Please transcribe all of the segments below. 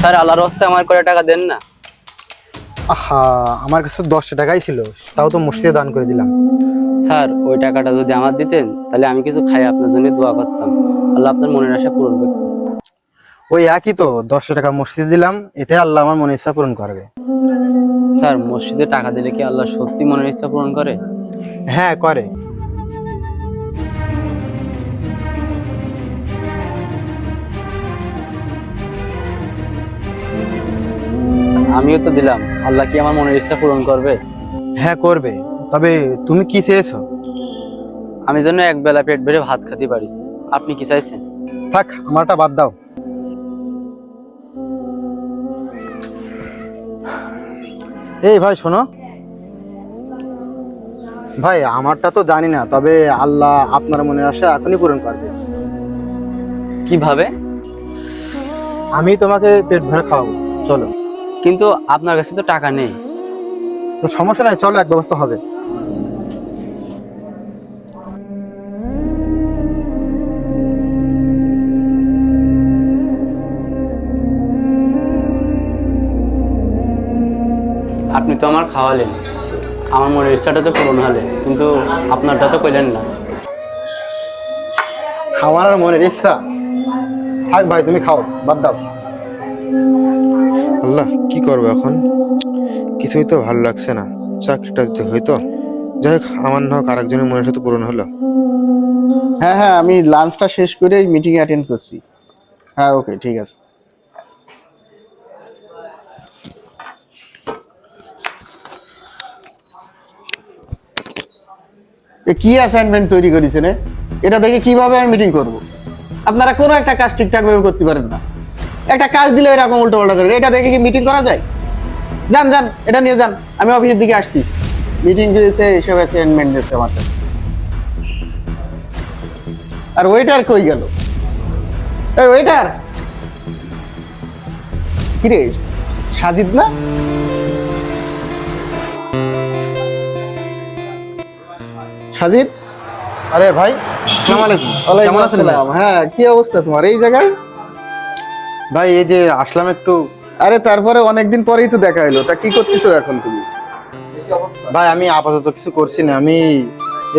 Sir আল্লাহর রাস্তায় আমার করে টাকা দেন না। আহা, আমার কাছে 10 টাকাই ছিল, তাও তো মসজিদে দান করে দিলাম। স্যার ওই টাকাটা যদি আমার দিতেন তাহলে আমি কিছু খাই আপনার জন্য দোয়া করতাম, আল্লাহ আপনার মনের আশা পূরণ করত। ওই একই তো, 10 টাকা মসজিদে দিলাম, এতে আল্লাহ আমার মনের ইচ্ছা পূরণ করবে। স্যার মসজিদে টাকা দিলে কি আল্লাহ সত্যি মনের ইচ্ছা পূরণ করে? হ্যাঁ, করে। আমিও তো দিলাম, আল্লাহ কি আমার মনের ইচ্ছা পূরণ করবে? হ্যাঁ, করবে। তবে তুমি কি চেয়েছো? আমি যেন এক বেলা পেট ভরে ভাত খেতে পারি। আপনি কি চাইছেন? থাক, আমারটা বাদ দাও। এই ভাই শোনো, ভাই আমারটা তো জানি না, তবে আল্লাহ আপনার মনের আশা এখনই পূরণ করবে। কিভাবে? আমি তোমাকে পেট ভরে খাওয়াবো, চলো। কিন্তু আপনার কাছে তো টাকা নেই। তো সমস্যা নাই, চলো, এক ব্যবস্থা হবে। আপনি তো আমার খাওয়ালেন, আমার মনের ইচ্ছাটা তো পূরণ হলে, কিন্তু আপনারটা তো কইলেন না। খাওয়ার আর মনের ইচ্ছা, থাক ভাই, তুমি খাও, বাদ দাও। আল্লাহ, কি করবো এখন? কিছুই তো ভালো লাগছে না। চাকরিটা দিতে হয়তো, যাই হোক, আমার না হোক আরেকজনের মনের সাথে পূরণ হলো। হ্যাঁ হ্যাঁ, আমি লাঞ্চটা শেষ করে মিটিং অ্যাটেন্ড করছি। হ্যাঁ, ওকে, ঠিক আছে। কি অ্যাসাইনমেন্ট তৈরি করেছেন? এটা দেখে কিভাবে আমি মিটিং করব? আপনারা কোনো একটা কাজ ঠিকঠাক ভাবে করতে পারেন না। একটা কাজ দিলে এরকম উল্টো পাল্টা করেন, এটা দেখে কি মিটিং করা যায়? যান যান, এটা নিয়ে যান, আমি অফিসের দিকে আসছি। মিটিং করেছে, এইসব অ্যাসাইনমেন্ট দিচ্ছে আমার কাছে। আর ওয়েটার কই গেল? এই ওয়েটার, কিরে সাজিদ না? সাজিদ, আরে ভাই, আসসালামু আলাইকুম। কেমন আছেন ভাই? হ্যাঁ, কি অবস্থা তোমার এই জায়গায়? ভাই এই যে আসলাম একটু। আরে তারপরে অনেকদিন পরেই তো দেখা হলো, তা কি করতেছো এখন তুমি? ভাই আমি আপাতত কিছু করছি না, আমি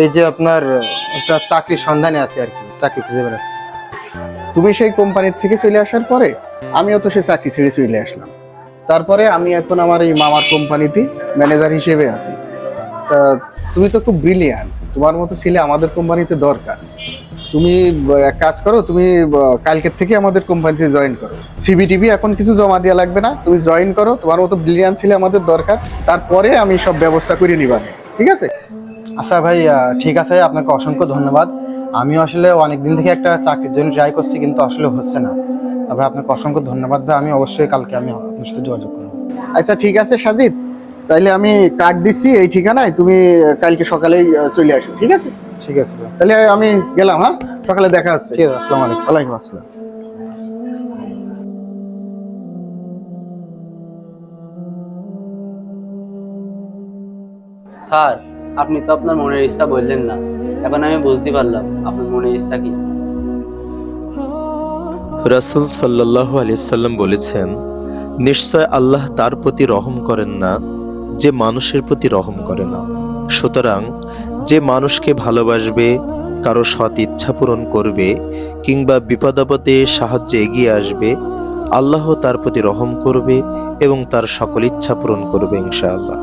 এই যে আপনার একটা চাকরির সন্ধানে আছি আর কি, চাকরি খুঁজে বেড়াচ্ছি। তুমি সেই কোম্পানির থেকে চলে আসার পরে আমিও তো সেই চাকরি ছেড়ে চলে আসলাম। তারপরে আমি এখন আমার এই মামার কোম্পানিতে ম্যানেজার হিসেবে আছি। তা তুমি তো খুব ব্রিলিয়ান্ট, তোমার মতো ছেলে আমাদের কোম্পানিতে দরকার। তুমি এক কাজ করো, তুমি কালকের থেকে আমাদের কোম্পানিতে জয়েন করো। সিভিটিভি এখন কিছু জমা দেওয়া লাগবে না, তুমি জয়েন করো। তোমার মতো ব্রিলিয়ান্ট ছেলে আমাদের দরকার, তারপরে আমি সব ব্যবস্থা করে নিবা, ঠিক আছে? আচ্ছা ভাই, ঠিক আছে, আপনাকে অসংখ্য ধন্যবাদ। আমি আসলে অনেকদিন থেকে একটা চাকরির জন্য ট্রাই করছি, কিন্তু আসলে হচ্ছে না। তবে আপনাকে অসংখ্য ধন্যবাদ ভাই, আমি অবশ্যই কালকে আমি আপনার সাথে যোগাযোগ করবো। আচ্ছা ঠিক আছে সাজিদ, তাইলে আমি কার্ড দিচ্ছি এই ঠিকানায়, তুমি কালকে সকালেই চলে আসো, ঠিক আছে? ঠিক আছে ভাই। তাহলে আমি গেলাম, হ্যাঁ, সকালে দেখা হচ্ছে। ঠিক আছে, আসসালামু আলাইকুম। ওয়ালাইকুম আসসালাম। স্যার আপনি তো আপনার মনের ইচ্ছা বললেন না, এখন আমি বুঝতে পারলাম আপনার মনের ইচ্ছা কি। রাসূল সাল্লাল্লাহু আলাইহি সাল্লাম বলেছেন, নিশ্চয় আল্লাহ তার প্রতি রহম করেন না যে মানুষের প্রতি রহম করে না। সুতরাং যে মানুষকে ভালোবাসবে, কারো সৎ ইচ্ছা পূরণ করবে কিংবা বিপদাপদে সাহায্যে এগিয়ে আসবে, আল্লাহ তার প্রতি রহম করবে এবং তার সকল ইচ্ছা পূরণ করবে ইনশাআল্লাহ।